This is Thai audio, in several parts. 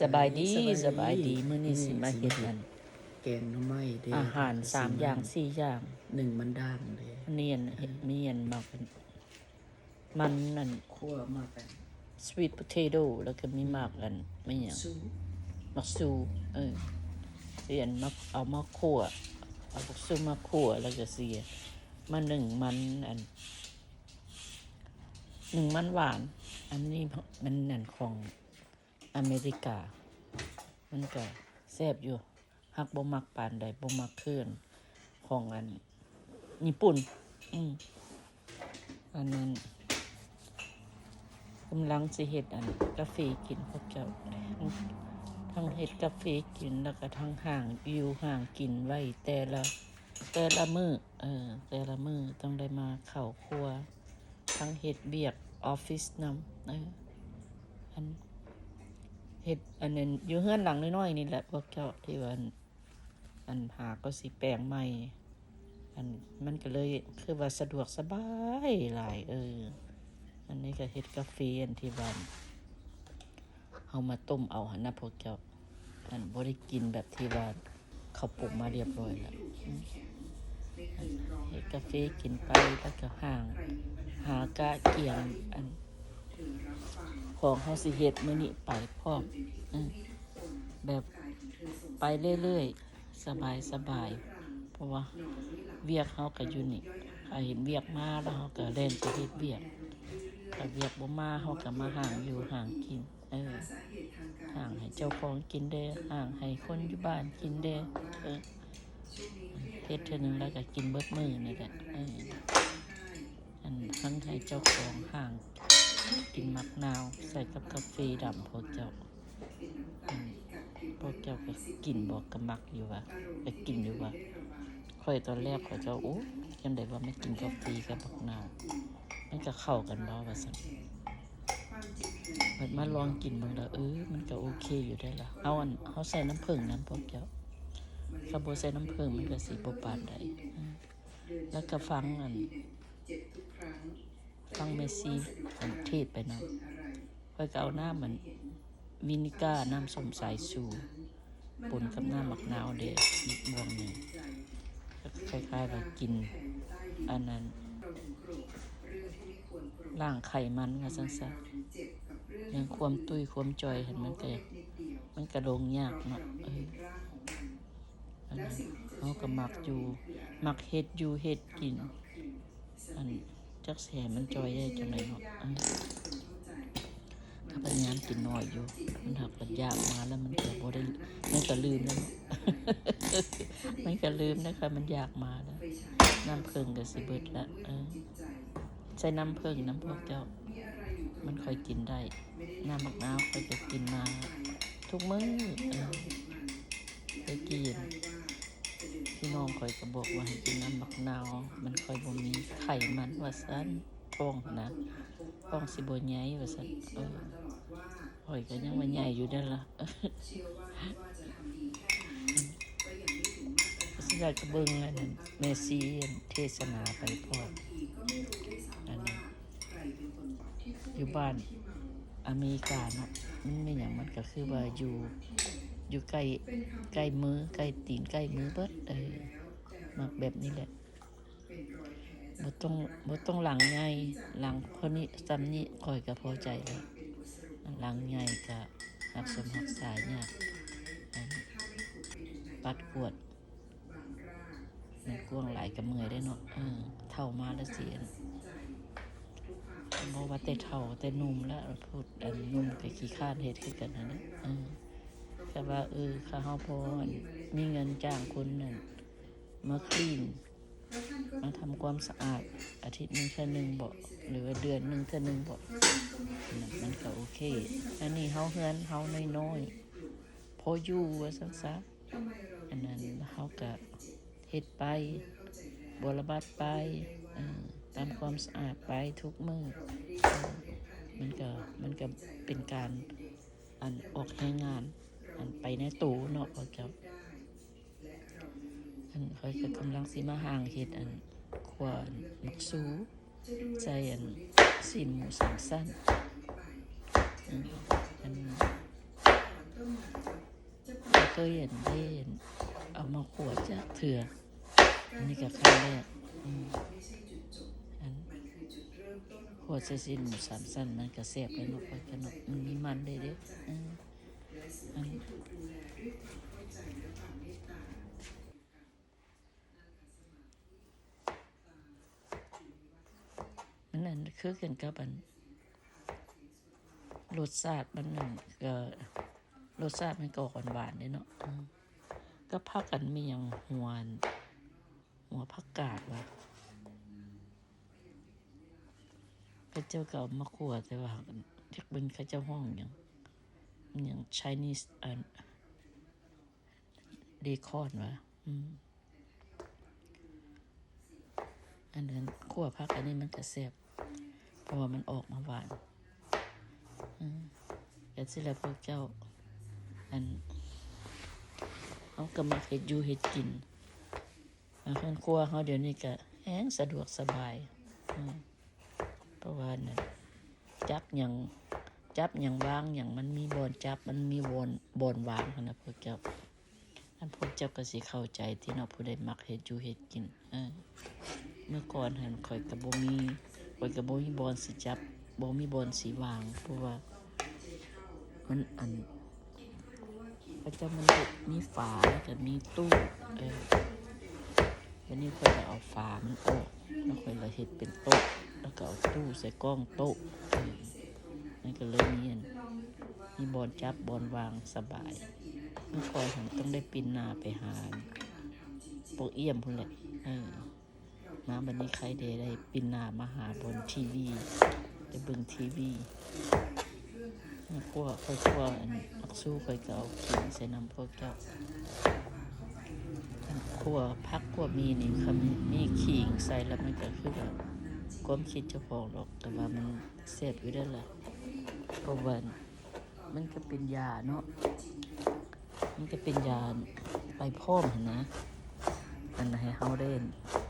สบายดีมื้อนี้สิมาเฮ็ดอันแกงหน่อไม้เด้อาหาร3อย่าง4อย่าง1มันด่างเด้อันนี้มีอันมักมันนั่น คั่วมากัน sweet potato แล้วก็มีมักอันไม่หยัง ซู มักซูสิอันมักเอามาคั่วเอาบักซูมาคั่วแล้วก็สิมานึ่งมันอันนึ่งมันหวานอันนี้มันนั่นของอเมริกามันก็แซ่บอยู่ฮักบ่มักปานใดบ่มักคืนของอันญี่ปุ่นอันนั้นกำลังสิเฮ็ดอันกาแฟกินพวกเจ้าทั้งเฮ็ดกาแฟกินแล้วก็ทั้งห่างวิวห่างกินไว้แต่ละมื้อแต่ละมื้อต้องได้มาเข้าครัวทั้งเฮ็ดเวียกออฟฟิศนำอันเฮ็ดอันนั้นอยู่เฮือนหลังน้อยๆนี่แหละพวกเจ้าที่ว่าอันหาก็สิแปลงใหม่อันมันก็เลยคือว่าสะดวกสบายหลายอันนี้ก็เฮ็ดกาแฟอันที่บ้านเฮามาต้มเอาหั่นนะพวกเจ้าอันบ่ได้กินแบบที่ว่าเขาปรุงมาเรียบร้อยแล้วเฮ็ดกาแฟกินไปแล้วก็หากะเกียงอันของเฮาสิเฮ็ดมื้อนี้ไปพร้อมแบบไปเรื่อยๆสบายเพราะว่าเวียกเฮาก็อยู่นี่ถ้าเห็นเวียกมาแล้วเฮาก็เล่นไปเฮ็ดเวียกถ้าเวียกบ่มาเฮาก็มาห่างอยู่ห่างกินห่างให้เจ้าของกินเด้ห่างให้คนอยู่บ้านกินเด้เฮ็ดเทื่อนึงแล้วก็กินเบิดมื้อนี่แหละอันทั้งให้เจ้าของห่างกินมักนาวใส่กับกาแฟดำพวกเจ้าก็กินบอกกับมักอยู่ว่าก็กินอยู่ว่าค่อยตอนแรกเขาเจ้าโอ้จังได๋ว่าไม่กินกาแฟกับมักนาวมันก็เข้ากันบ่ว่าซั่นบัดมาลองกินเบิ่งแล้วมันก็โอเคอยู่ได้ล่ะเฮาใส่น้ำผึ้งนั้นพวกเจ้าถ้าบ่ใส่น้ำผึ้งมันก็สิบ่ปานใดแล้วก็ฟังเมสซี่เทศไปนำค่อยก็เอาน้ำมันวินิก้าน้ำส้มสายชูปนกับน้ำมะนาวเด้อีกม่วงนึงคล้ายๆว่ากินอันนั้นล้างไขมันว่าซั่นซะอย่างความตุ้ยความจอยเห็นมันก็ลงยากเนาะอันนั้นเฮาก็มักเฮ็ดอยู่เฮ็ดกินอันจักแซ่มันจอยได้จังได๋เนาะถ้าพยายามกินน้อยอยู่มันหักมันยากมาแล้วมันก็บ่ได้มันก็ลืมแล้วมันก็ลืมนะคะมันยากมาแล้วน้ำผึ้งก็สิเบิดละใส่น้ำผึ้งน้ำพวกเจ้ามันค่อยกินได้น้ำมะนาวค่อยจะกินมาทุกมื้อไปกินพี่น้องค่อยก็บอกว่าให้กินน้ำมะนาวมันค่อยบ่มีไขมันว่าซั่นท้องนะท้องสิบ่ใหญ่ว่าซั่นค่อยก็ยังว่าใหญ่อยู่นั่นล่ะสิอยากจะเบิ่งอันนั้นเมสซี่เทศนาไปพร้อมอันนี้อยู่บ้านอเมริกาเนาะมันไม่หยังมันก็คือว่าอยู่ใกล้มือใกล้ตีนใกล้มือเบิดมักแบบนี้แหละบ่ต้องหลังใหญ่หลังคนนี้ซ้ำนี้ค่อยก็พอใจแล้วหลังใหญ่ก็หักสมหักษายากปัดกวดมันกว้างหลายก็เมื่อยได้เนาะเฒ่ามาแล้วสิบ่ว่าแต่เฒ่าแต่หนุ่มแล้วพูดอันหนุ่มก็ขี้คร้านเฮ็ดคือกันนั่นแหละก็ว่าข้าเฮาพอมีเงินจ้างคนนั่นมาคลีนมาทำความสะอาดอาทิตย์นึงเทื่อนึงบ่หรือว่าเดือนนึงเทื่อนึงบ่มันก็โอเคอันนี้เฮาเฮือนเฮาน้อยๆพออยู่ว่าซั่นซะอันนั้นเฮาก็เฮ็ดไปบรบัดไปตามความสะอาดไปทุกมื้อมันก็เป็นการออกให้งานไปในตู้เนาะเขาเจ้าค่อยก็กำลังสิมาห่างเฮ็ดคั่วมักซูใส่ซีนหมู3สั้น ยเห็นได้เห็นเอามาขวดจากเถื่ออันนี้ก็ครั้งแรกอันขวดใส่ซีนหมูสามสั้นมันก็แซ่บไปเนาะไปกันเนาะมันมีมันเลยเด้อันมันนั่นคือกันกับอันรสชาติมันนั่นก็รสชาติมันก็หวานๆเด้เนาะก็พักกันมีอย่างหัวผักกาดว่ะพระเจ้าเก่ามาขัวแต่ว่าเรียกเป็นข้าเจ้าห้องอย่าง Chinese เดคอนว่ะอันนั้นขั่วผักอันนี้มันก็แซ่บเพราะว่ามันออกมาหวานแต่สิแล้วพวกเจ้าเขาก็มาเฮ็ดอยู่เฮ็ดกินเครื่องครัวเขาเดี๋ยวนี้ก็แห้งสะดวกสบายเพราะว่านั่นจับอย่างวางอย่างมันมีบอนจับมันมีบอนวางนะพวกเจ้าพวกเจ้าก็สิเข้าใจที่เนาะผู้ใดมักเฮ็ดอยู่เฮ็ดกินเมื่อก่อนหันข่อยก็บ่มีบอนสิจับบ่มีบอนสิวางเพราะว่ามันพระเจ้ามันมีฝาแล้วก็มีตู้วันนี้ค่อยจะเอาฝามันออกแล้วค่อยละเฮ็ดเป็นโต๊ะแล้วก็เอาตู้ใส่กล้องโต๊ะนั่นก็เลยมีบอนจับบอนวางสบายเมื่อก่อนผมต้องได้ปีนหน้าไปหาพวกเอี่ยมพุ่นแหละมาบัดนี้ใครได้ปีนหน้ามาหาบนทีวีได้เบิ่งทีวีค่อยอักสู้ค่อยก็เอาขิงใส่น้ำพวกเจ้าคั่วผักคั่วมีนี่เขามีขิงใส่แล้วมันก็คือแบบความคิดเจ้าของหรอกแต่ว่ามันแซ่บอยู่ได้แหละเพราะว่ามันก็เป็นยาเนาะมันก็เป็นยาไปพร้อมนะอันให้เฮาได้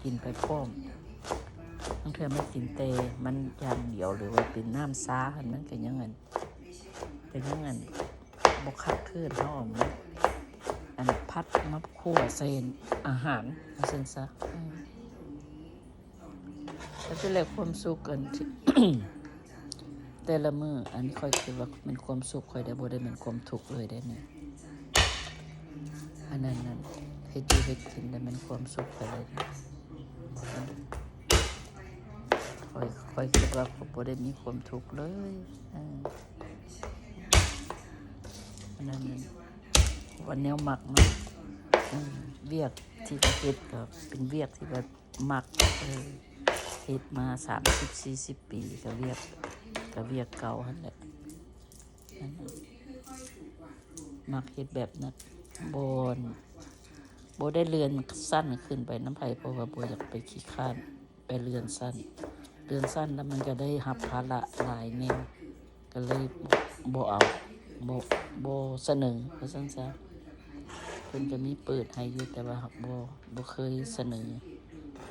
กินไปพร้อมบางเทื่อไม่กินเตมันอย่างเดียวหรือว่าเป็นน้ำซ่าหันมันก็ยังงั้นแต่ยังงั้นบ่คักคืนเฮาอันพัดมาคั่วใส่อาหารว่าซั่นซะแล้วเป็นแหละความสุขกันที่ แต่ละมื้ออันค่อยคิดว่าเป็นความสุขค่อยได้บ่ได้เป็นความทุกข์เลยได้นี่อันนั้นเฮ็ดอยู่เฮ็ดกินได้เป็นความสุขไปเลยค่อยคิดว่าบ่ได้มีความทุกข์เลยอันนั้นวันแนวมักเนาะเวียกที่ประเทศก็เป็นเวียกที่แบบมักเฮ็ดมา30-40 ปีก็เวียกเก่าหั่นแหละมักเฮ็ดแบบนั้นบ่ได้เรือนสั้นขึ้นไปน้ำไผเพราะว่าบ่อยากไปขี้คร้านไปเรือนสั้นแล้วมันก็ได้รับภาระหลายแนวก็เลยบ่เอาบ่เสนอว่าซั่นซะเพิ่นจะมีเปิดให้อยู่แต่ว่าบ่เคยเสนอ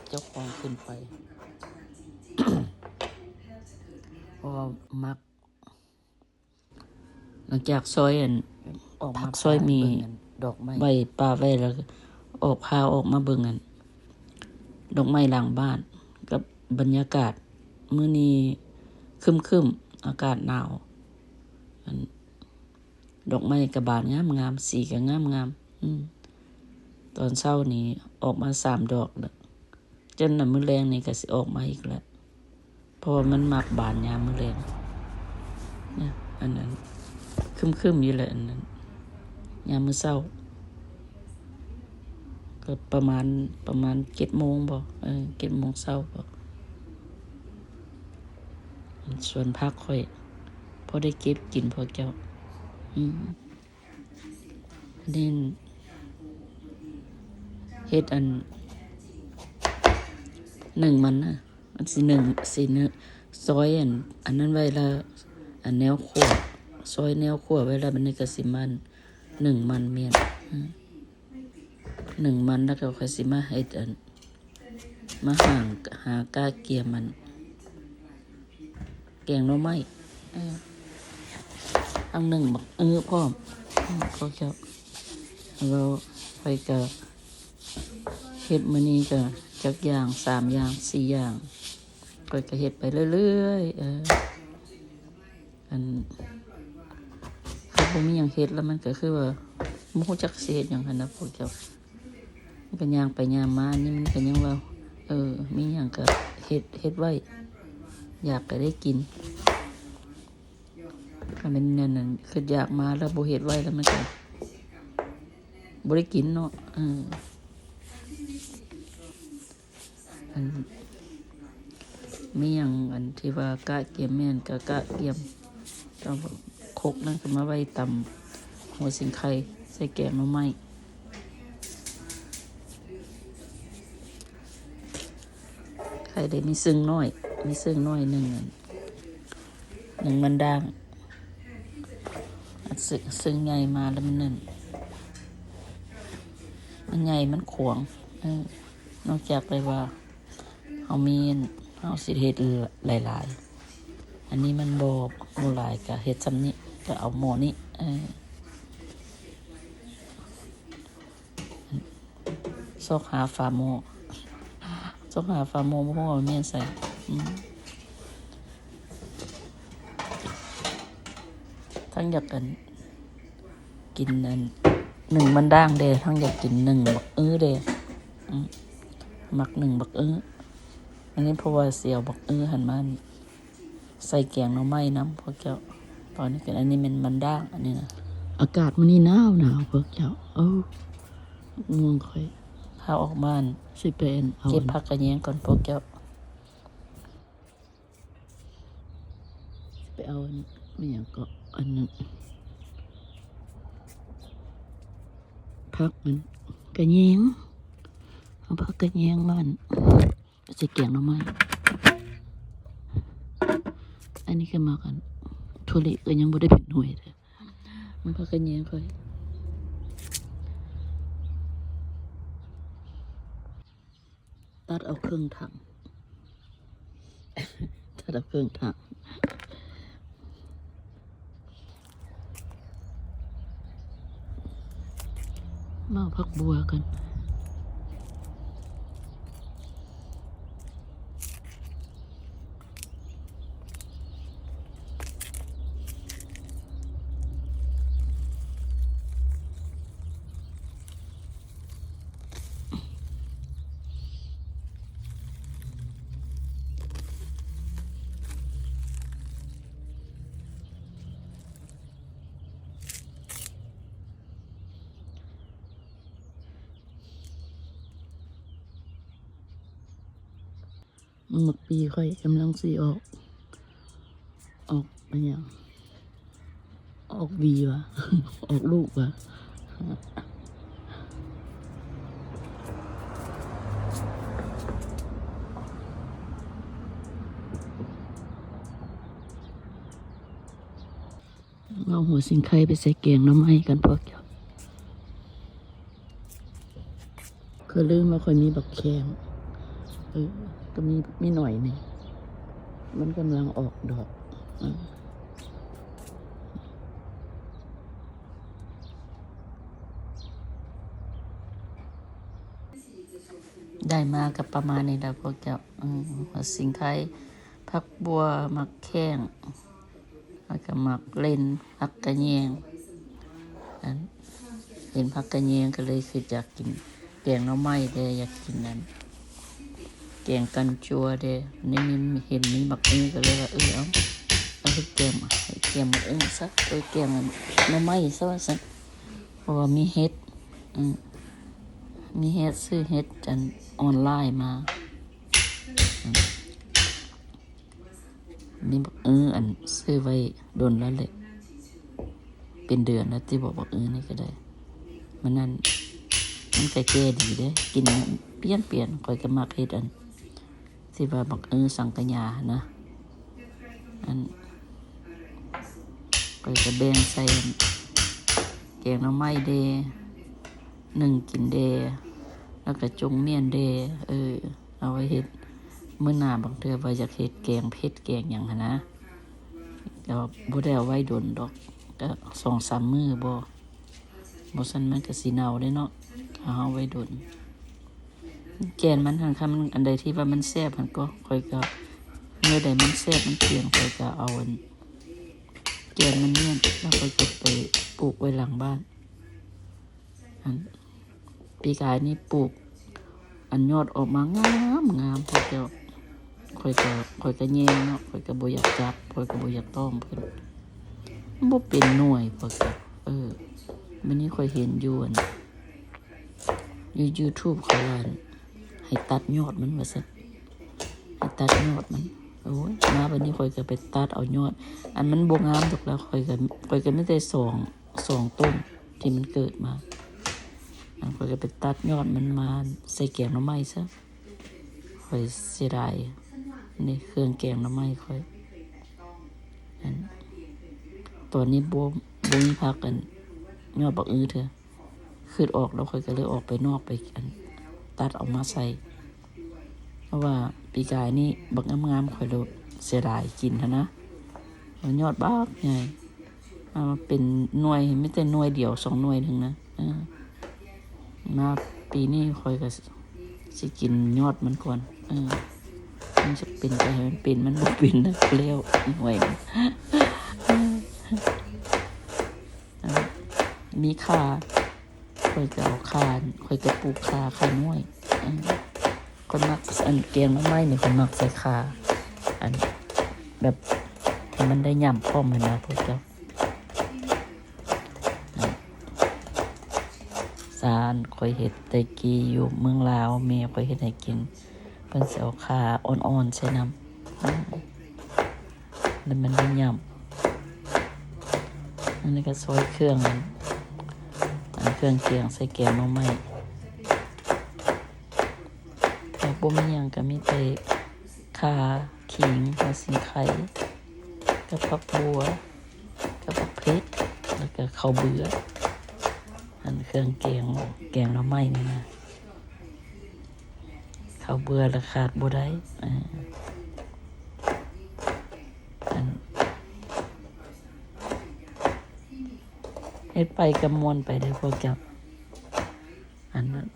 เจ้าของขึ้นไป เพราะว่ามักหลังจากซอยออกมาซอยมีดอกไม้ใบป่าไว้แล้วออกพาออกมาเบิ่งดอกไม้หลังบ้านกับบรรยากาศมื้อนี้ครึ้มๆอากาศหนาวดอกไม้ก็บานงามๆสีก็งามๆตอนเช้านี้ออกมา3 ดอกแล้วจนมื้อแลงนี่ก็สิออกมาอีกแล้วเพราะว่ามันมักบานยามมื้อแลงเนี่ยอันนั้นครึ้มๆอยู่แหละอันนั้นยามมื้อเช้าก็ประมาณ7 โมงบ่7 โมงเช้าบ่ส่วนผักค่อยพอได้เก็บกินพวกเจ้านี่เฮ็ดหนึ่งมันนะมันสิเนื้อซอยอันนั้นไว้ละแนวคั่วซอยแนวคั่วไว้ละมันนี่ก็สิมัน1 มันเมียน1 มันแล้วก็ค่อยสิมาเฮ็ดมาหากาเกียมันแกงหน่อไม้อัน1 บักพร้อมพวกเจ้า เราไปก็เฮ็ดมื้อนี้ก็จักอย่าง3อย่าง4อย่างก็เฮ็ดไปเรื่อยๆอันถ้าบ่มีหยังเฮ็ดแล้วมันก็คือว่าบ่รู้จักสิเฮ็ดหยังหันน่ะพวกเจ้ามันก็ย่างไปย่างมานี่มันก็ยังว่ามีหยังก็เฮ็ดไว้อยากก็ได้กินถ้ามันนั่นน่ะคืออยากมาแล้วบ่เฮ็ดไว้แล้วมันก็บ่ได้กินเนาะอันมีหยังอันที่ว่ากะเกียมแม่นก็กะเกียมเอาคกนั่นขึ้นมาไว้ตำหัวสิงไข่ใส่แกงหน่อไม้ไข่ได้มีซึ่งน้อยหนึ่งมันด่างอันซึ่งใหญ่มาแล้วมันนั่นมันใหญ่มันขวางนอกจากเลยว่าเฮาสิเฮ็ดหลายๆอันนี้มันบ่หลายก็เฮ็ดซ้ำนี้ก็เอาหม้อนี้ซอกหาฝาหม้อบ่ฮู้ว่าแม่นใส่ทั้งอยากกันกินนั่นหนึ่งมันด่างเด้ทั้งอยากกินหนึ่งบักเด้มักหนึ่งบักอันนี้เพราะว่าเสียวบักหันมาใส่แกงหน่อไม้น้ำพวกเจ้าตอนนี้กันอันนี้มันด่างอันนี้นะอากาศมันนี่หนาวพวกเจ้าง่วงค่อยข้าวออกบ้านสิเป็นเก็บผักกระแยงก่อนพวกเจ้าไปเอาไม่อย่างก็อันนึงผักมันกระแยงเอาผักกระแยงมันจะแกงหน่อไม้อันนี้ก็มากันถั่วลิก็ยังบ่ได้เป็นหน่วยเลยมันผักกระแยงค่อยตัดเอาเครื่องถังมาผักบัวกันหมดปีค่อยกำลังสีออกอะไรอย่างออกวีวะ ออกลูกวะเอาหัวสิงไข่ไปใส่แกงหน่อไม้กันพวกเจ้าคือลืมมาค่อยมีบักแคงก็มีหน่อยนี่มันกำลังออกดอกได้มากับประมาณนี้แล้วพวกเจ้าสิงไข่ผักบัวมักแข้งแล้วก็มักเล่นผักกระแยงเห็นผักกระแยงก็เลยคืออยากกินแกงหน่อไม้เด้อยากกินนั้นแกงกันจัวเด้นี่มีเห็นมีบักก็เลยว่าเอาให้แกงบักซะแกงหน่อไม้ซะว่าซั่นเพราะว่ามีเห็ดซื้อเห็ดจันออนไลน์มานี่บักอันซื้อไว้โดนแล้วแหละเป็นเดือนแล้วที่บอกบักนี่ก็ได้มันนั่นมันก็แก่ดีเด้กินเปลี่ยนค่อยก็มักเฮ็ดอันที่ว่าบักสังกะยานะอันค่อยก็แบ่งใส่แกงหน่อไม้เด้นึ่งกินเด้แล้วก็จงเมียนเด้เอาไว้เฮ็ดมื้อหน้าบางเทื่อว่าอยากเฮ็ดแกงเผ็ดแกงหยังหั่นนะแต่ว่าบ่ได้เอาไว้โดนดอกก็2-3 มื้อบ่ บ่ซั่นมันก็สิเน่าเด้เนาะถ้าเฮาไว้โดนแกนมันหั่นค่ะมันอันใดที่ว่ามันแซ่บหั่นก็ค่อยก็เมื่อใดมันแซ่บมันเปรี้ยงค่อยก็เอาอันแกนมันเนี่ยแล้วค่อยก็ไปปลูกไว้หลังบ้านอันปีกายนี่ปลูกอันยอดออกมางามพวกเจ้าค่อยก็แยงเนาะค่อยก็บ่อยากจับค่อยก็บ่อยากต้องเพิ่นมันบ่เป็นหน่วยพวกเจ้ามื้อนี้ค่อยเห็นอยู่อันอยู่ YouTube เขาว่าให้ตัดยอดมันว่าซั่นให้ตัดยอดมันโอ้ยมาบัดนี้ค่อยก็ไปตัดเอายอดอันมันบ่งามดอกแล้วค่อยก็มีแต่สองต้นที่มันเกิดมาค่อยก็ไปตัดยอดมันมาใส่แกงหน่อไม้ซะค่อยเสียดายนี่เครื่องแกงหน่อไม้ค่อยอันตอนนี้บ่มีผักอันยอดบักอื้อเถอะคืดออกแล้วค่อยก็เลยออกไปนอกไปอันตัดเอามาใส่เพราะว่าปีกายนี่บักงามๆค่อยโลดเสียดายกินนะมันยอดบักใหญ่มาเป็นหน่วยไม่แต่หน่วยเดียว2หน่วยถึงนะมาปีนี้ค่อยก็สิกินยอดมันก่อนมันจะเป็นไปให้มันเป็นมันบ่เป็นนะแล้วหน่วยมีข่าค่อยก็เอาข่าค่อยก็ปลูกข่าน้อยคนมักอันแกงหน่อไม้นี่คนมักใส่ข่าอันแบบให้มันได้ย่ำพร้อมกันนะพวกเจ้าสารค่อยเฮ็ดแต่กี้อยู่เมืองลาวแม่ค่อยเฮ็ดให้กินเพิ่นสิเอาข่าอ่อนๆใส่น้ำแล้วมันได้ย่ำอันนี้ก็ซอยเครื่องเครื่องเคียงใส่แกงหน่อไม้แต่บ่มีหยังก็มีแต่ข่าขิงหัวสิงไข่กับผักบัวกับผักเพชรแล้วก็ข้าวเบื่ออันเครื่องแกงหน่อไม้นี่นะข้าวเบื่อละขาดบ่ได้เฮ็ดไปกำมวลไปได้พวกเจ้าอันนั้น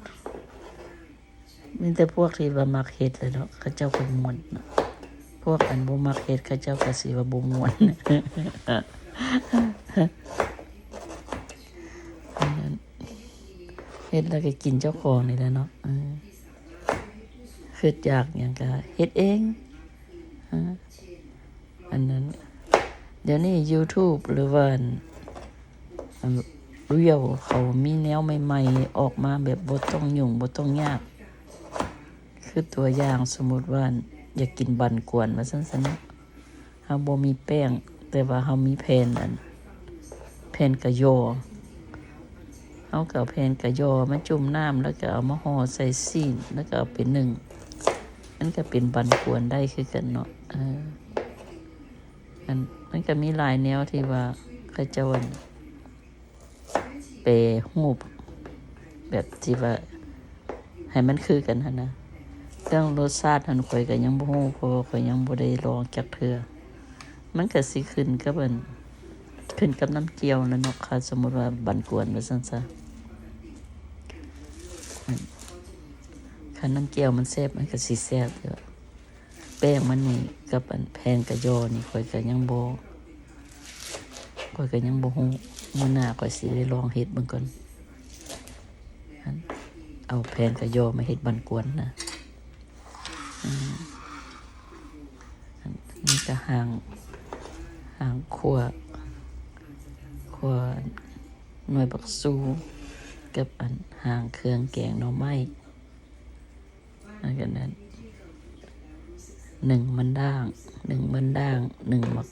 มีแต่พวกที่ว่ามักเฮ็ดเลยเนาะเขาเจ้าก็ม่วนเนาะพวกอันบ่มักเฮ็ดเขาเจ้าก็สิว่าบ่ม่วนอันนั้นเฮ็ดแล้วก็กินเจ้าของนี่แหละเนาะคิดอยากหยังก็เฮ็ดเองอันนั้นเดี๋ยวนี้ YouTube หรือว่าเรียวเขามีแนวใหม่ๆออกมาแบบบ่ต้องยุ่งบ่ต้องยากคือตัวอย่างสมมุติว่าอยากกินบันกวนว่าซั่นๆเฮาบ่มีแป้งแต่ว่าเฮามีแผ่นกะยอเฮาก็เอาแผ่นกะยอมาจุ่มน้ำแล้วก็เอามาห่อใส่ซีนแล้วก็เอาไปนึ่งมันก็เป็นบันกวนได้คือกันเนาะมันก็มีหลายแนวที่ว่าเขาเจ้าไปรูปแบบที่ว่าให้มันคือกันหั่นนะเรื่องรสชาติหั่นข้อยก็ยังบ่ฮู้เพราะว่าข้อยยังบ่ได้ลองจักเทื่อมันก็สิขึ้นกับขึ้นกับน้ำเจียวนั่นเนาะค่ะสมมุติว่าบันกวนว่าซั่นซะคันน้ำเจียวมันแซ่บมันก็สิแซ่บอยู่แป้งมันนี่กับแผ่นกะยอนี่ข้อยก็ยังบ่ฮู้มื้อหน้าข้อยสิได้ลองเฮ็ดเบิ่งก่อนเอาแผ่นกะยอมาเฮ็ดบันกวนนะนี่ก็ห่างคั่วหน่วยบักซูกับห่างเครื่องแกงหน่อไม้อันนั้น1มันด่าง1มัก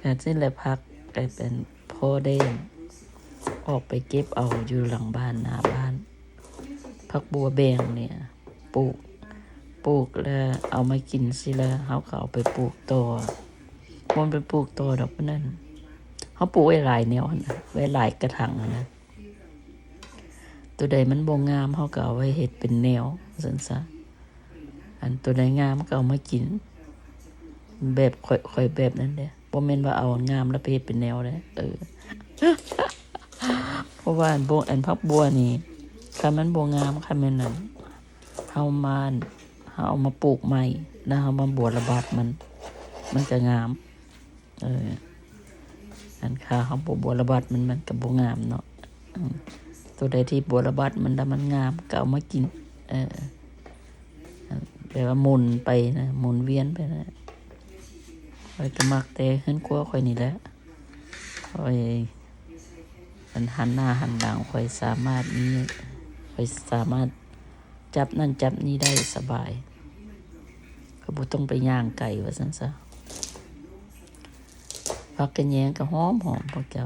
ก็สิแหละพักก็เป็นพ่อได้ออกไปเก็บเอาอยู่หลังบ้านหน้าบ้านผักบัวแบงเนี่ยปลูกแล้วเอามากินสิแล้วเฮาก็เอาไปปลูกต่อบ่ไปปลูกต่อดอกนั้นเฮาปลูกไว้หลายแนวหั่นน่ะไว้หลายกระถางนะตัวใดมันบ่งามเฮาก็เอาไว้เฮ็ดเป็นแนวซั่นซะอันตัวใดงามก็เอามากินแบบค่อยแบบนั้นเด้บ่แม่นว่าเอางามแล้วไปเฮ็ดเป็นแนวเด้ ว่าอันพักบัวนี่คันมันบ่งามคันแม่นนั่นเฮาเอามาปลูกใหม่แล้วเฮามาบัวระบาดมันจะงามอันค่าเฮาบัวระบาดมันก็บ่งามเนาะตัวใดที่บัวระบาดมันแล้วมันงามก็เอามากินแปลว่าหมุนไปนะหมุนเวียนไปนะข้อยก็มักแต่เฮือนครัวข้อยนี่แหละข้อยมันหันหน้าหันหลังข้อยสามารถจับนั่นจับนี่ได้สบายก็บ่ต้องไปย่างไก่ว่าซั่นซะผักกระแยงก็หอมพวกเจ้า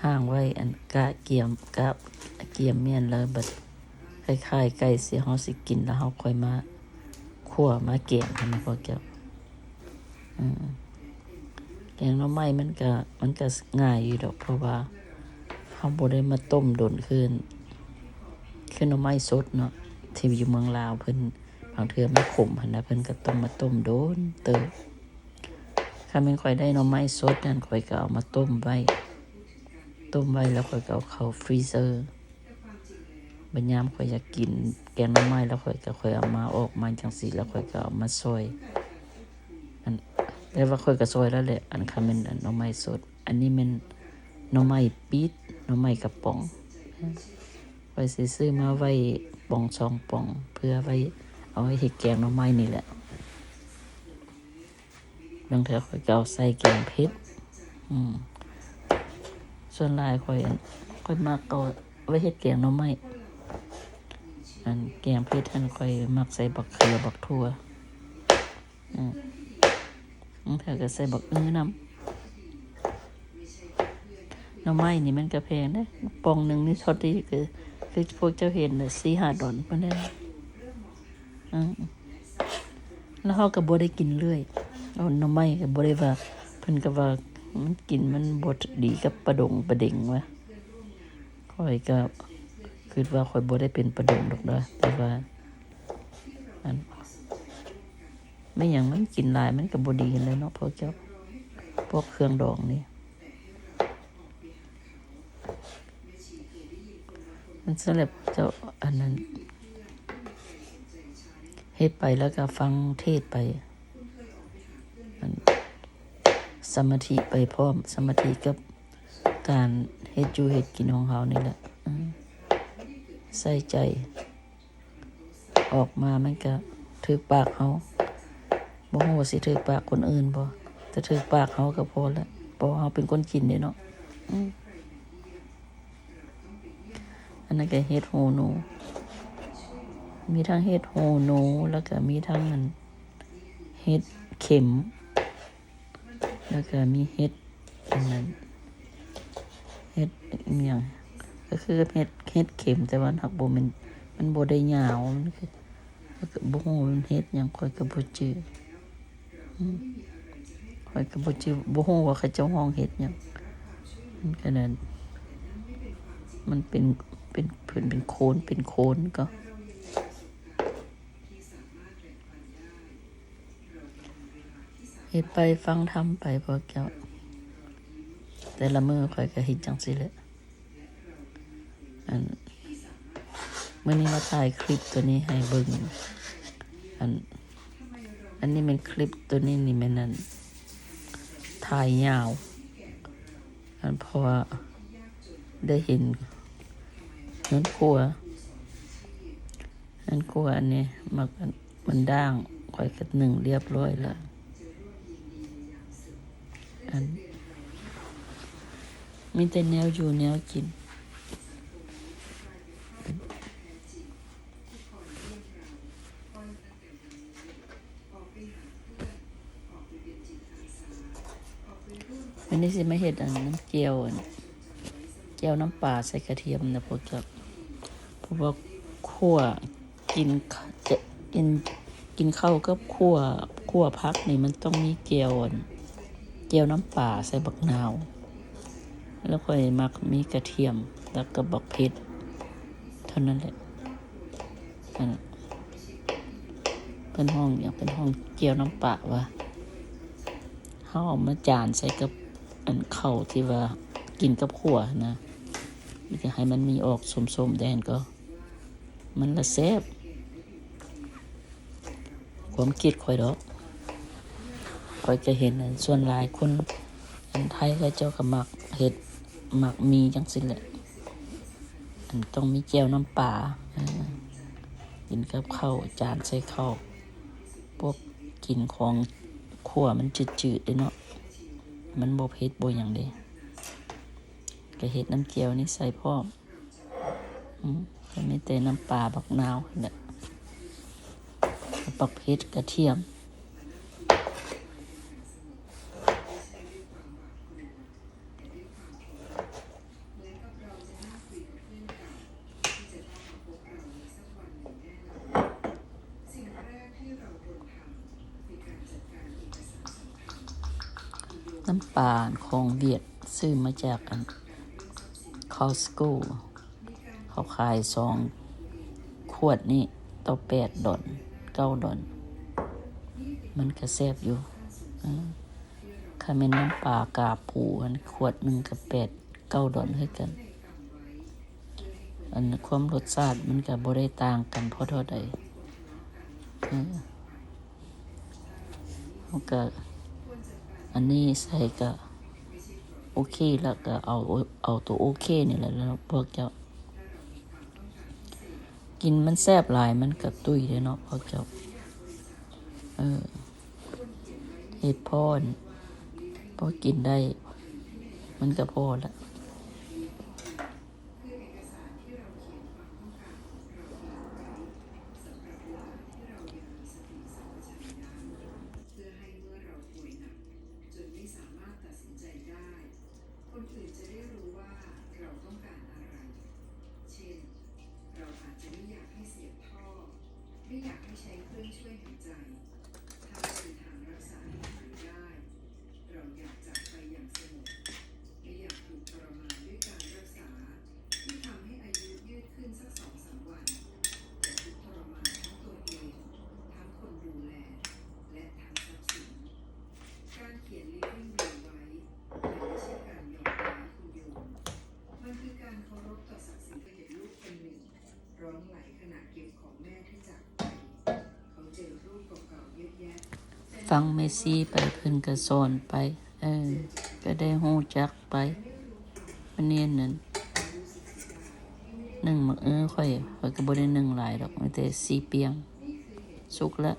ห่างไว้อันกะเกียมเมียนแล้วบัดคล้ายๆไก่สิเฮาสิกินแล้วเฮาค่อยมาคั่วมาแกงกันนะพวกเจ้าแกงหน่อไม้มันก็ง่ายอยู่ดอกเพราะว่าเฮาบ่ได้มาต้มโดนคืนหน่อไม้สดเนาะที่อยู่เมืองลาวเพิ่นบางเทื่อมันขมหั่นนะเพิ่นก็ต้องมาต้มโดนเติบถ้าแม่นค่อยได้หน่อไม้สดนั่นค่อยก็เอามาต้มไว้แล้วค่อยก็เอาเข้าฟรีเซอร์บัดยามค่อยอยากกินแกงหน่อไม้แล้วค่อยเอามาออกมาจังซี่แล้วค่อยก็เอามาซอยแต่ว่าค่อยก็ซอยแล้วแหละอันคันแม่นอันหน่อไม้สดอันนี้แม่นหน่อไม้ปี๊ดหน่อไม้กระป๋องค่อยสิซื้อมาไว้ป่อง2ป่องเพื่อไว้เอาไว้เฮ็ดแกงหน่อไม้นี่แหละบางเทื่อค่อยก็เอาใส่แกงเผ็ดส่วนหลายค่อยมักเอาไว้เฮ็ดแกงหน่อไม้อันแกงเผ็ดอันค่อยมักใส่บักเขือบักถั่วเธอก็ใส่บักอื้อนำหน่อไม้นี่มันก็แพงเด้ปองนึงนี่เท่าที่คือพวกเจ้าเห็นน่ะ 4-5 ดอลปานนั้นแล้วเฮาก็บ่ได้กินเรื่อยเอาหน่อไม้ก็บ่ได้ว่าเพิ่นก็ว่ามันกินมันบ่ดีกับประเด็งว่าข้อยก็คิดว่าข้อยบ่ได้เป็นประดงดอกเด้อแต่ว่าอันไม่หยังมันกินหลายมันก็บ่ดีเลยเนาะพวกเครื่องดองนี่มันสำหรับเจ้าอันนั้นเฮ็ดไปแล้วก็ฟังเทศไปสมาธิไปพร้อมสมาธิกับการเฮ็ดอยู่เฮ็ดกินของเฮานี่แหละใส่ใจออกมามันก็ถูกปากเฮาบ่ฮู้ว่าสิถูกปากคนอื่นบ่แต่ถูกปากเฮาก็พอแล้วเพราะเฮาเป็นคนกินเด้เนาะอันนั้นก็เฮ็ดหูหนูมีทั้งเฮ็ดหูหนูแล้วก็มีทั้งอันเฮ็ดเข็มแล้วก็มีเฮ็ดอันนั้นเฮ็ดอีหยังก็คือเฮ็ดเข็มแต่ว่าหักบ่แม่นมันบ่ได้ยาวมันคือบ่ฮู้มันเฮ็ดหยังข้อยก็บ่จื้อข้อยก็บ่จื้อบ่ฮู้ว่าเขาเจ้าห้องเฮ็ดหยังมันก็นั่นมันเป็นโคนก็เฮ็ดไปฟังธรรมไปพวกเจ้าแต่ละมื้อข้อยก็เฮ็ดจังซี่แหละมื้อนี้มาถ่ายคลิปตัวนี้ให้เบิ่งอันนี้เป็นคลิปตัวนี้นี่แม่นนั่นถ่ายยาวเพราะว่าได้เห็นเงินครัวอันนี้มันด่างข้อยก็นึ่งเรียบร้อยแล้วมีแต่แนวอยู่แนวกินวันนี้สิมาเฮ็ดน้ำเจียวน้ำปลาใส่กระเทียมนะพวกเจ้าเพราะว่าคั่วกินข้าวกับคั่วผักนี่มันต้องมีเจียวน้ำปลาใส่บักนาวแล้วค่อยมักมีกระเทียมแล้วก็บักเผ็ดเท่านั้นแหละเป็นห้องเจียวน้ำปลาว่าเฮาเอามาจานใส่กับอั อันข้าวที่ว่ากินกับขั่วนะมีแต่ให้มันมีออกส้มๆแดงก็มันละแซ่บความคิดข่อยดอกข่อยจะเห็นอันส่วนหลายคนอันไทยเขาเจ้าก็มักเฮ็ดมักมีจังซี่แหละอันต้องมีแจ่วน้ำปลากินกับข้าวจานใส่ข้าวพวกกินของขั่วมันจืดๆเด้เนาะมันบ่เผ็ดบ่หยังเด้ก็เฮ็ดน้ำแจ่วนี่ใส่พร้อมก็มีแต่น้ำปลาบักนาวนั่นแหละบักเผ็ดกระเทียมน้ำปลาของเวียดซื้อมาจากอันCostco เขาขาย2 ขวดนี่ต่อ$8 $9มันก็แซ่บอยู่ถ้าแม่นน้ำปลากาปูอันขวดหนึ่งก็$8-9คือกันอันความรสชาติมันก็บ่ได้ต่างกันเพราะเท่าใดมันก็อันนี้ใส่ก็โอเคแล้วก็เอาตัวโอเคนี่แหละแล้วพวกเจ้ากินมันแซ่บหลายมันก็ตุ้ยเด้เนาะพวกเจ้าเฮ็ดพอกินได้มันก็พอละไม่อยากให้ใช้เครื่องช่วยหายใจถ้ามีทางรักษาที่หายได้เราอยากจากไปอย่างสงบไม่อยากถูกทรมานด้วยการรักษาที่ทำให้อายุยืดขึ้นสัก2-3 วันแต่ทุกทรมานทั้งตัวเองทั้งคนดูแลและทั้งทรัพย์สินการเขียน Living Will ไว้ไม่ใช่การยอมแพ้คุณโยมมันคือการเคารพต่อศักดิ์ศรีเห็นลูกคนหนึ่งร้องไหลขณะเก็บของแม่ที่จากไปเขาเจอรูปเก่าๆเยอะแยะฟังเมซี่ไปเพิ่นก็สอนไปก็ได้ฮู้จักไปวันนี้นั่นนึ่งมื้อค่อยก็บ่ได้นึ่งหลายดอกมีแต่4 เปียงสุกแล้ว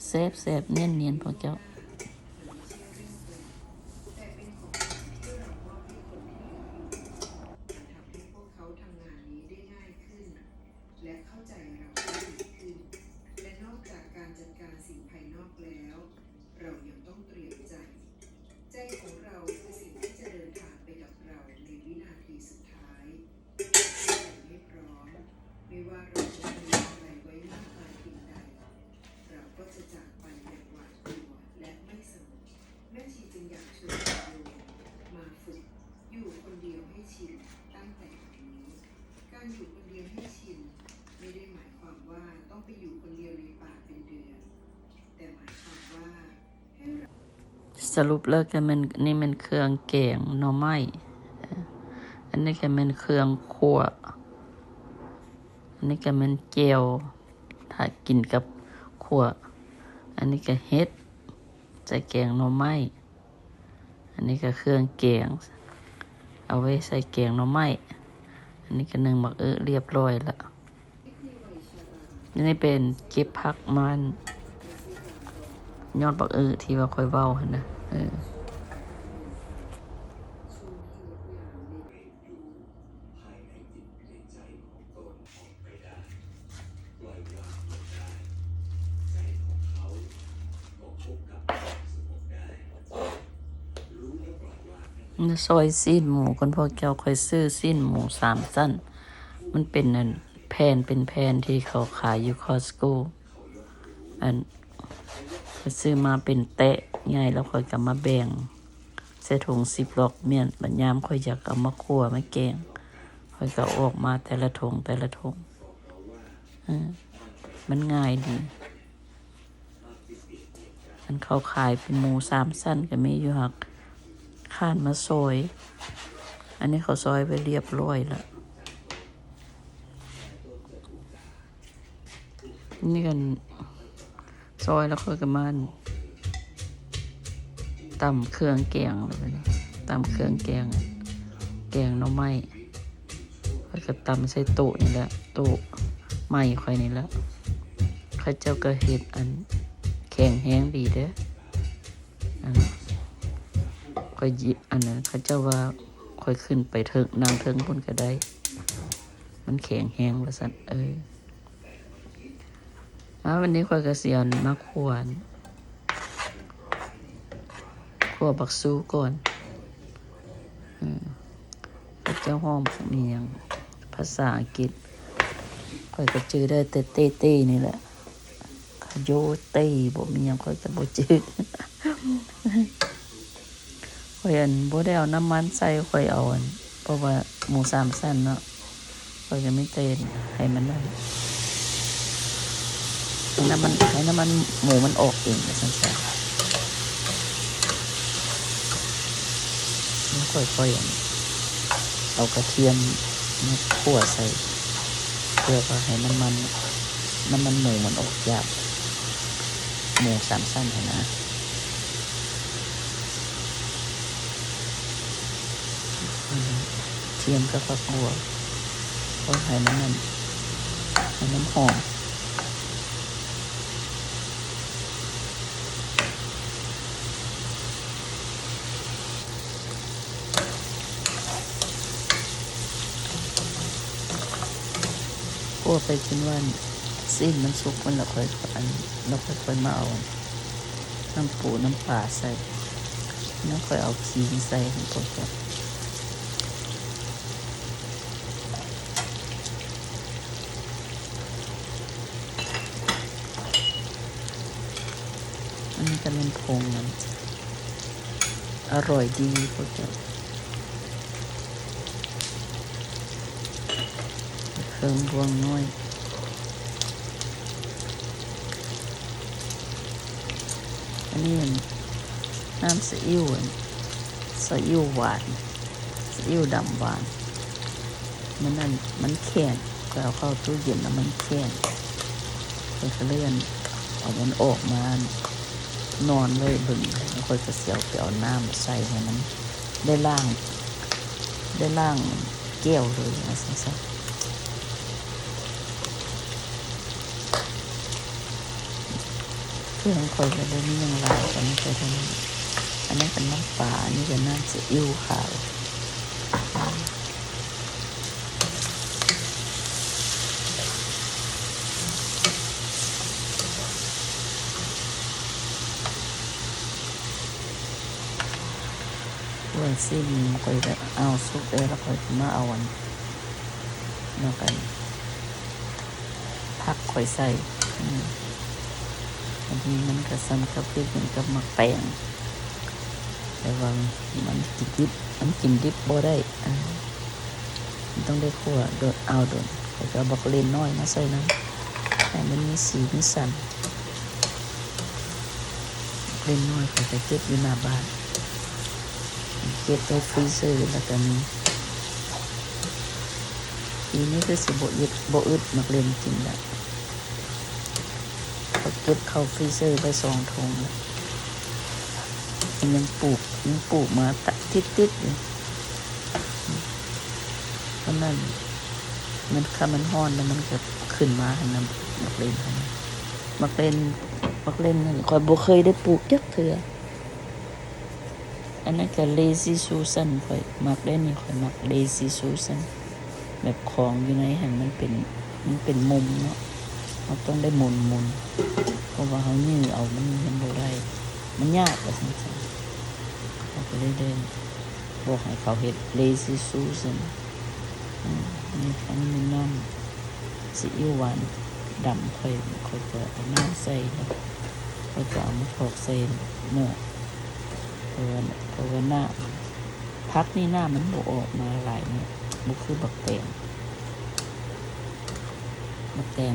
แซ่บๆเนียนๆพวกเจ้าและเข้าใจเราได้ดีขึ้นและนอกจากการจัดการสิ่งภายนอกแล้วเรายังต้องเตรียมใจใจของเราคือสิ่งที่จะเดินทางไปกับเราในวินาทีสุดท้ายใจไม่พร้อมไม่ว่าเราจะมีอะไรไว้มากมายเพียงใดเราก็จะจากไปอย่างหวาดกลัวและไม่สงบแม่ชีจึงอยากชวนโยมมาฝึกอยู่คนเดียวให้ชินตั้งแต่วันนี้การอยู่คนเดียวให้ชินไม่ได้หมายความว่าต้องไปอยู่คนเดียวในป่าเป็นเดือนแต่หมายความว่าให้เราสรุปแล้วก็มันนี่มันเครื่องแกงหน่อไม้อันนี้ก็มันเครื่องคั่วอันนี้ก็มันแจ่วถ้ากินกับคั่วอันนี้ก็เฮ็ดใส่แกงหน่อไม้อันนี้ก็เครื่องแกงเอาไว้ใส่แกงหน่อไม้อันนี้ก็นึ่งบักเรียบร้อยละนี่เป็นเก็บผักมันยอดบักที่ว่าค่อยเว้าหั่นนะซอยซีนหมูคนพวกเจ้าค่อยซื้อซีนหมู3 สั้นมันเป็นนั่นแผ่นเป็นแผ่นที่เขาขายอยู่ Costco อันซื้อมาเป็นแตะใหญ่แล้วค่อยก็มาแบ่งใส่ถุงZiplocเมียนบัดยามค่อยอยากเอามาคั่วมาแกงค่อยก็ออกมาแต่ละถุงมันง่ายดีอันเขาขายเป็นหมู3 สั้นก็มีอยู่หัก ข่านมาซอย อันนี้เขาซอยไปเรียบร้อยแล้วนี่กันซอยแล้วค่อยกันมาตำเครื่องแกงอะไรแบบนี้ตำเครื่องแกงหน่อไม้ค่อยก็ตำใส่โต๊ะนี่แหละโต๊ะไม้ค่อยนี่แหละข้าเจ้าก็เฮ็ดอันแข็งแห้งดีเด้ออันค่อยยิอันนั้นข้าเจ้าว่าค่อยขึ้นไปเถิงนางเถิงพุ่นก็ได้มันแข็งแห้งว่าซั่นวันนี้ค่อยก็สิเอามาคั่วบักซูก่อนข้าเจ้าห้องมีหยังภาษาอังกฤษค่อยก็จื้อได้แต่เต้ๆนี่แหละโยเต้บ่มีหยังค่อยก็บ่จื้อข่อยบ่ได้เอาน้ำมันใส่ข่อยเอาเพราะว่าหมู3ชั้นเนาะข่อยก็ไม่เต้นให้มันได้ให้น้ำมันหมูมันออกเองซั่นๆแล้วค่อยๆเอากระเทียมมาคั่วใส่เพื่อว่าให้น้ำมันหมูมันออกยากหมู3ชั้นหั่นนะเทียมกับฝักบัวเพราะให้น้ำหอมคั่วไปจนว่าสิ้นมันสุกมันแล้วค่อยมาเอาน้ำปูน้ำปลาใส่แล้วค่อยเอาขิงใส่ให้พอแก่อันนี้จะเป็นผงมันอร่อยดีพวกเจ้าเครื่องบวงน้อยอันนี้น้ำซีอิ๊วหวานซีอิ๊วดำหวานมันแข็งก็เอาเข้าตู้เย็นแล้วมันแข็งก็เลื่อนเอามันออกมานอนเลยบึงแล้วค่อยก็เสียวไปเอาน้ำใส่ให้มันได้ล่างแก้วเลยนะสักเครื่องค่อยก็ได้มีอย่างไรกันไม่ใช่ทั้งนั้นอันนี้เป็นน้ำปลาอันนี้เป็นน้ำซีอิ๊วขาวสิ้นค่อยจะเอาซุปได้แล้วค่อยมาเอาแล้วกันผักค่อยใส่อันนี้มันก็ซ้ำกับพริกมันก็มาแปงแต่ว่ามันกินดิบบ่ได้มันต้องได้คั่วโดดแล้วก็บักเลนน้อยมาใส่น้ำให้มันมีสีมีสันเลนน้อยก็จะเก็บอยู่หน้าบ้านเก็บไปฟรีเซอร์แล้วก็มีทีนี้คือสิบ่อึดมักเล่นกินแล้วก็เก็บเข้าฟรีเซอร์ไป2 ถุงแล้วยังปลูกมาติดอยู่เพราะนั้นมันฮ้อนแล้วมันก็ขึ้นมาให้น้ำมักเล่นนั่นข้อยบ่เคยได้ปลูกจักเทื่ออันนั้นก็ Lazy Susan ข่อยมักได้นี่ข่อยมัก Lazy Susan แบบของอยู่ในหันมันเป็นมุมเนาะเราต้องได้หมุนเพราะว่าเขายื้อเอามันบ่ได้มันยากว่าซั่นเขาก็เลยได้บอกให้เขาเฮ็ด Lazy Susan นี่อันนี้มันน้ำซีอิ๊วหวานดำค่อยก็เอาน้ำใส่แล้วค่อยก็เอามาโขลกใส่เนื้อเพราะว่าหน้าพักนี่หน้ามันบ่ออกมาหลายเนี่ยบ่คือบักแตง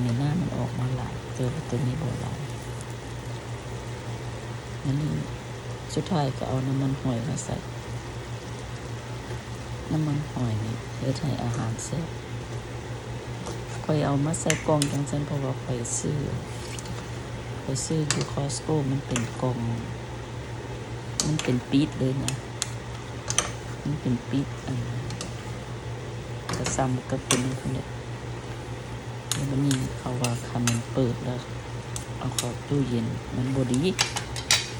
ในหน้ามันออกมาหลายตัวนี้บ่หลายนั่นนี่สุดท้ายก็เอาน้ำมันหอยมาใส่ น้ำมันหอยนี่เฮ็ดให้อาหารแซ่บข่อยเอามาใส่กล่องจังซั่นเพราะว่าข่อยซื้ออยู่ Costco มันเป็นกล่องมันเป็นปี๊ดเลยนะมันเป็นปี๊ดกระซ้ำก็เป็นคนเดียวแล้วมันนี่เขาว่าคันมันเปิดแล้วเอาเข้าตู้เย็นมันบ่ดี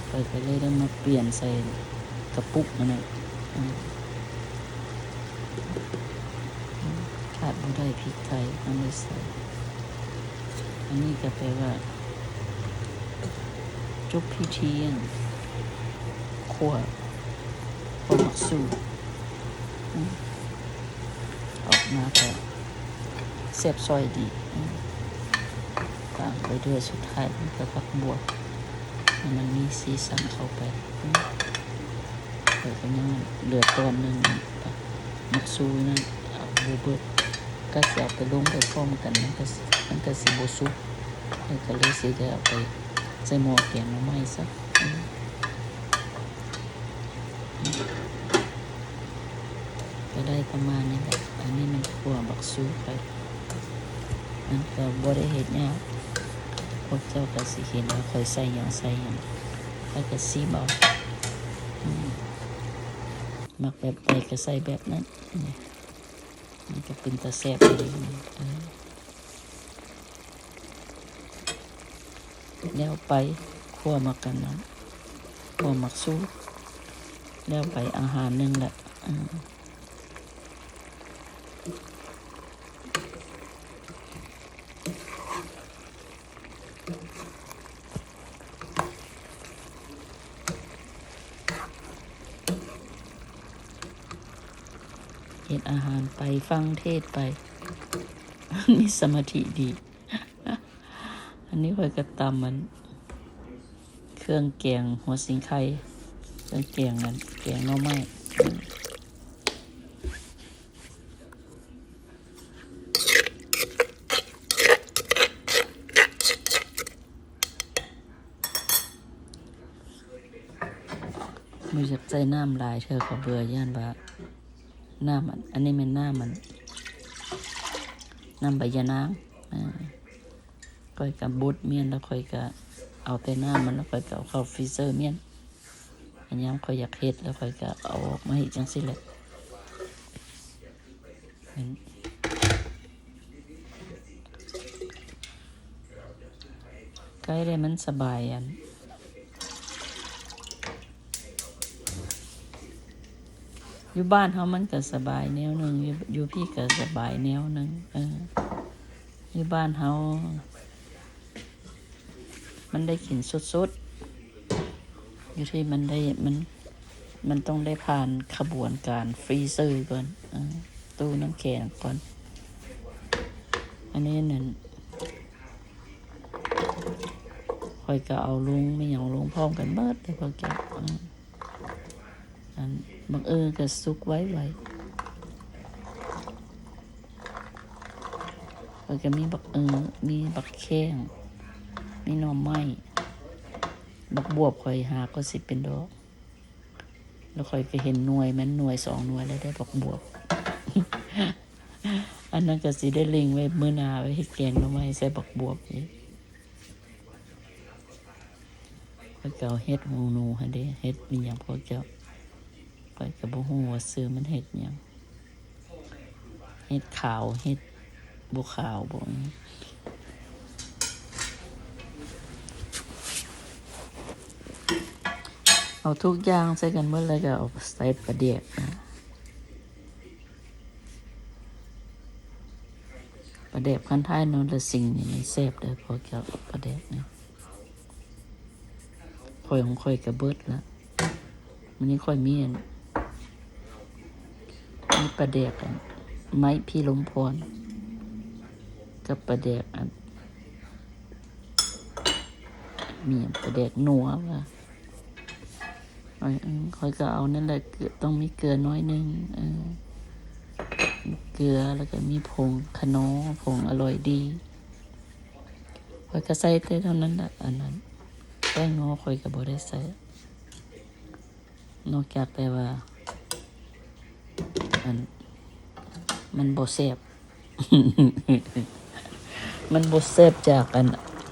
ข่อยก็เลยได้มาเปลี่ยนใส่กระปุกนั่นน่ะขาดบ่ได้พริกไทยมันเลยใส่อันนี้ก็แปลว่าจบพิธีคั่วหมักสูตรออกมาก็แซ่บซอยดีตามไปด้วยสุดท้ายมันก็ผักบวบให้มันมีสีสันเข้าไปแต่ก็ยังเหลือตอนหนึ่งหมักสูตรนั่นเอาบูเบิดก็จะเอาไปลงไปพร้อมกันมันก็สิบ่สุกก็เลยสิได้เอาไปใส่หม้อแกงหน่อไม้ซะก็ได้ประมาณนี้แหละอันนี้มันขั่วบักซูไปมันก็บ่ได้เฮ็ดยากพวกเจ้าก็สิเห็นว่าค่อยใส่หยังแล้วก็ซีบ่มักแบบใดก็ใส่แบบนั้นมันก็เป็นตาแซ่บดีแล้วไปคั่วมากันนะคั่วหมักซูแล้วไปอาหารหนึ่งแหละเฮ็ดอาหารไปฟังเทศไป มีสมาธิดี อันนี้ค่อยกระตำมันเครื่องแกงหัวสิงไข่เครื่องแกงนั้นแกงหน่อไม้มือจับใจน้ำลายเธอก็เบื่อย่านว่าน้ำอันนี้เป็นน้ำใบยะนางค่อยกับบุดเมียนแล้วค่อยก็เอาแต่น้ำมันแล้วค่อยก็เอาเข้าฟรีเซอร์เมียนอันนี้ค่อยอยากเฮ็ดแล้วค่อยก็เอาออกมาให้จังสิแหละใกล้ได้มันสบายอยู่บ้านเฮามันก็สบายแนวนึงอยู่พี่ก็สบายแนวนึงอยู่บ้านเฮามันได้กินสดๆอยู่ที่มันได้มันต้องได้ผ่านขบวนการฟรีเซอร์ก่อนตู้น้ำแข็งก่อนอันนี้นั่นค่อยก็เอาลงไม่อย่างลงพร้อมกันเบิดแต่พอแกอันบางก็สุกไว้ค่อยก็มีมีบักแข้งมีหน่อไม้บักบวบค่อยหาก็สิเป็นดอกแล้วค่อยก็เห็นหน่วยมันหน่วย2 หน่วยแล้วได้บักบวบ อันนั้นก็สิได้เล็งไว้มื้อหน้าไว้ให้แกงหน่อไม้ใส่บักบวบนี่ค่อยก็เอาเฮ็ดหูหนูหั่นเด้เฮ็ดมีหยังพวกเจ้าค่อยก็บ่ฮู้ว่าซื้อมันเฮ็ดหยังเฮ็ดขาวเฮ็ดบ่ขาวบ่เอาทุกอย่างใส่กันหมดแล้วก็เอาใส่ปลาแดกปลาแดกพันท้ายนนละสิ่งนี่มันแซ่บเด้อพอเกี่ยวปลาแดกนี่ค่อยของค่อยก็เบิดละมันนี้ค่อยมีปลาแดกไม้พี่ลมพรกับปลาแดกมีปลาแดกหนัวว่ะค่อยก็เอานั่นแหละต้องมีเกลือน้อยนึงเกลือแล้วก็มีผงขนมผงอร่อยดีค่อยก็ใส่ได้เท่านั้นแหละอันนั้นแป้งงอค่อยก็บ่ได้ใส่นอกจากแต่ว่า มันบ่แซ่บ มันบ่แซ่บจาก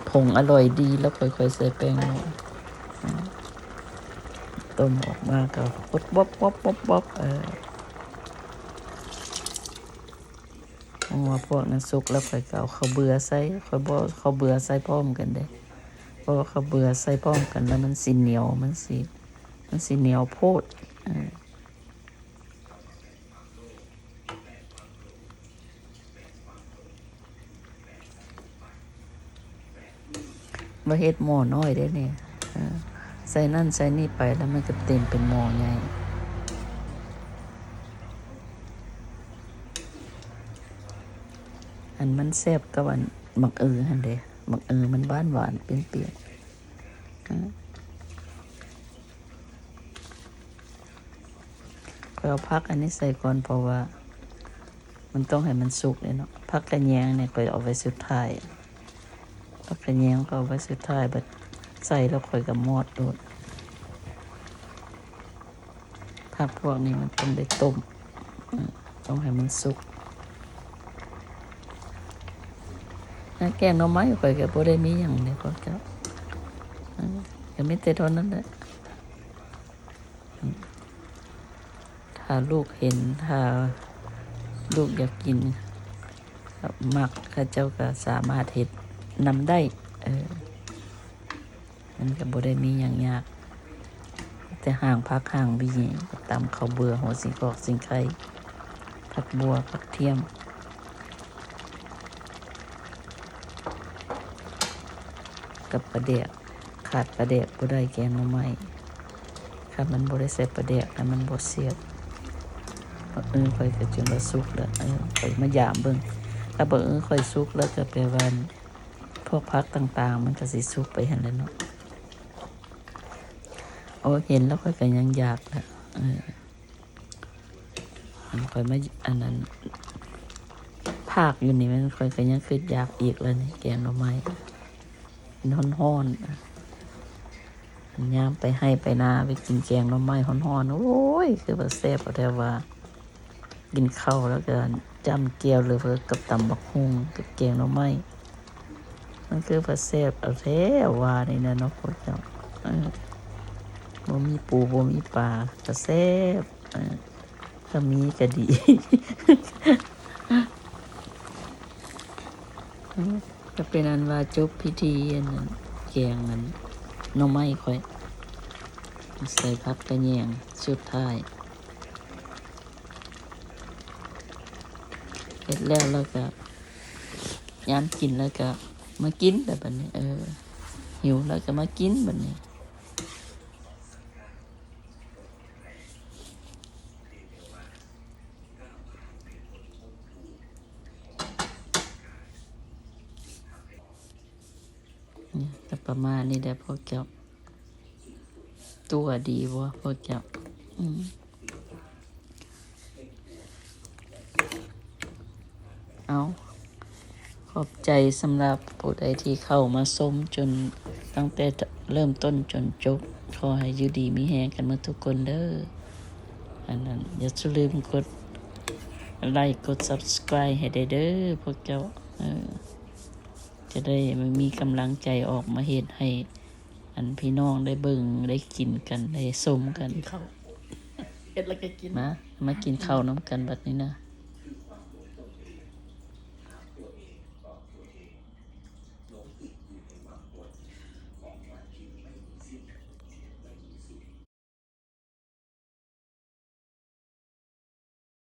ผงอร่อยดีแล้วค่อยๆใส่แป้งนัวต้มออกมาก็บ๊อบว่าพวกนั้นสุกแล้วค่อยก็เอาข้าวเบื่อใส่ค่อยบ่ข้าวเบื่อใส่พร้อมกันเด้เพราะว่าข้าวเบื่อใส่พร้อมกันแล้วมันสิเหนียวมันสิเหนียวโพดมาเฮ็ดหม้อน้อยได้เนี่ยใส่นั่นใส่นี่ไปแล้วมันก็เต็มเป็นหม้อใหญ่อันมันแซ่บกับหมักหั่นเด้หมักมันบ้านหวานเป็นเปรี้ยวก็เอาผักอันนี้ใส่ก่อนเพราะว่ามันต้องให้มันสุกเลยเนาะผักกระแยงเนี่ยก็เอาไว้สุดท้ายผักกระแยงก็เอาไว้สุดท้ายบัดใส่แล้วค่อยก็มอดโดดผักพวกนี้มันต้องได้ต้มต้องให้มันสุกแกงหน่อไม้ข่อยก็บ่ได้มีหยังเลยก็จะก็มีแต่เท่านั้นแหละถ้าลูกเห็นถ้าลูกอยากกินมักเขาเจ้าก็สามารถเฮ็ดนำได้มันก็บ่ได้มีหยังยากแต่ห่างผักห่างบีตำข้าวเบื่อหัวสิงกอกสิงไข่ผักบัวผักเทียมกับปลาแดกขาดปลาแดกบ่ได้แกงหน่อไม้ขาดมันบ่ได้ใส่ปลาแดกแล้วมันบ่เสียบค่อยก็จนว่าสุกแล้วค่อยมายามเบิ่งถ้าบ่ค่อยสุกแล้วก็แปลว่าพวกผักต่างๆมันก็สิสุกไปหั่นแหละเนาะโอ้เห็นแล้วค่อยก็ยังอยากแล้วมันค่อยมาอันนั้นภาคอยู่นี่มันค่อยก็ยังคิดอยากอีกแล้วนี่แกงหน่อไม้ฮ้อนๆยามไปให้ไปนาไปกินแกงหน่อไม้ฮ้อนๆโอ้ยคือว่าแซ่บแต่ว่ากินข้าวแล้วก็จ้ำเกี๊ยวเลยเพิ่นกับตำบักหุ่งกับแกงหน่อไม้มันคือว่าแซ่บเอาแท้ว่านี่นะเนาะพวกเจ้าบ่มีปูบ่มีปลาก็แซ่บถ้ามีก็ดีก็เป็นอันว่าจบพิธีอันนั้นแกงนั้นหน่อไม้ค่อยใส่ผักกระแยงสุดท้ายเสร็จแล้วก็ยามกินแล้วก็มากินแบบนี้หิวแล้วก็มากินแบบนี้ก็ประมาณนี้แหละพวกเจ้าตัวดีวะพวกเจ้าเอาขอบใจสำหรับผู้ใดที่เข้ามาชมจนตั้งแต่เริ่มต้นจนจบขอให้อยู่ดีมีแฮงกันหมดทุกคนเด้ออันนั้นอย่าลืมกดไลค์กด Subscribe ให้ได้เด้อพวกเจ้าจะได้มีกำลังใจออกมาเฮ็ดให้อันพี่น้องได้เบิ่งได้กินกันได้ชมกัน ข้าวเฮ็ดแล้วก็กินมากินข้าวน้ำกันบัดนี้นะ